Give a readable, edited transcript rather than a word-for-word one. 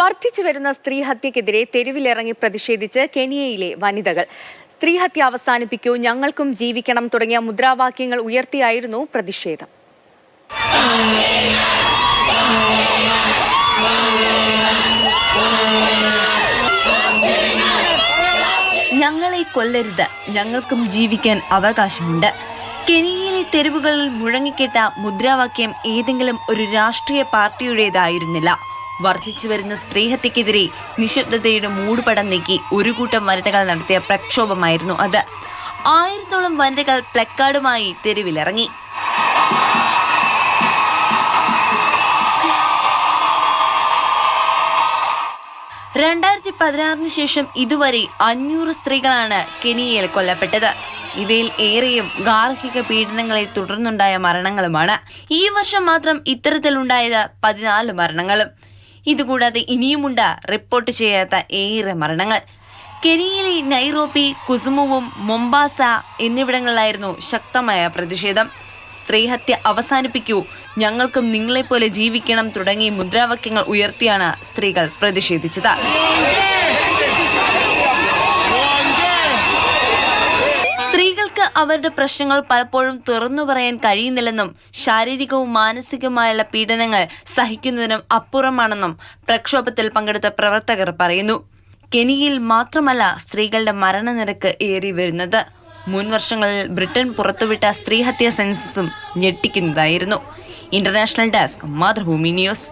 വർദ്ധിച്ചുവരുന്ന സ്ത്രീഹത്യക്കെതിരെ തെരുവിലിറങ്ങി പ്രതിഷേധിച്ച് കെനിയയിലെ വനിതകൾ. സ്ത്രീഹത്യ അവസാനിപ്പിക്കൂ, ഞങ്ങൾക്കും ജീവിക്കണം തുടങ്ങിയ മുദ്രാവാക്യങ്ങൾ ഉയർത്തിയായിരുന്നു പ്രതിഷേധം. ഞങ്ങളെ കൊല്ലരുത്, ഞങ്ങൾക്കും ജീവിക്കാൻ അവകാശമുണ്ട്. കെനിയയിലെ തെരുവുകളിൽ മുഴങ്ങിക്കേട്ട മുദ്രാവാക്യം ഏതെങ്കിലും ഒരു രാഷ്ട്രീയ പാർട്ടിയുടേതായിരുന്നില്ല. വർദ്ധിച്ചുവരുന്ന സ്ത്രീഹത്യക്കെതിരെ നിശബ്ദതയുടെ മൂടുപടം നീക്കി ഒരു കൂട്ടം വനിതകൾ നടത്തിയ പ്രക്ഷോഭമായിരുന്നു അത്. 1000-ഓളം വനിതകൾ പ്ലക്കാർഡുമായി തെരുവിലിറങ്ങി. ശേഷം ഇതുവരെ 500 സ്ത്രീകളാണ് കെനിയയിൽ കൊല്ലപ്പെട്ടത്. ഇവയിൽ ഏറെയും ഗാർഹിക പീഡനങ്ങളെ തുടർന്നുണ്ടായ മരണങ്ങളുമാണ്. ഈ വർഷം മാത്രം ഇത്തരത്തിലുണ്ടായത് 14 മരണങ്ങളും. ഇതുകൂടാതെ ഇനിയുമുണ്ട് റിപ്പോർട്ട് ചെയ്യാത്ത ഏറെ മരണങ്ങൾ. കെനിയയിലെ നൈറോബി, കുസുമുവും മൊംബാസ എന്നിവിടങ്ങളിലായിരുന്നു ശക്തമായ പ്രതിഷേധം. സ്ത്രീഹത്യ അവസാനിപ്പിക്കൂ, ഞങ്ങൾക്കും നിങ്ങളെപ്പോലെ ജീവിക്കണം തുടങ്ങിയ മുദ്രാവാക്യങ്ങൾ ഉയർത്തിയാണ് സ്ത്രീകൾ പ്രതിഷേധിച്ചത്. സ്ത്രീകൾക്ക് അവരുടെ പ്രശ്നങ്ങൾ പലപ്പോഴും തുറന്നു പറയാൻ കഴിയുന്നില്ലെന്നും ശാരീരികവും മാനസികവുമായുള്ള പീഡനങ്ങൾ സഹിക്കുന്നതിനും അപ്പുറമാണെന്നും പ്രക്ഷോഭത്തിൽ പങ്കെടുത്ത പ്രവർത്തകർ പറയുന്നു. കെനിയയിൽ മാത്രമല്ല സ്ത്രീകളുടെ മരണനിരക്ക് ഏറി വരുന്നത്. മുൻ വർഷങ്ങളിൽ ബ്രിട്ടൻ പുറത്തുവിട്ട സ്ത്രീഹത്യാ സെൻസസും ഞെട്ടിക്കുന്നതായിരുന്നു. International desk, Mathrubhumi news.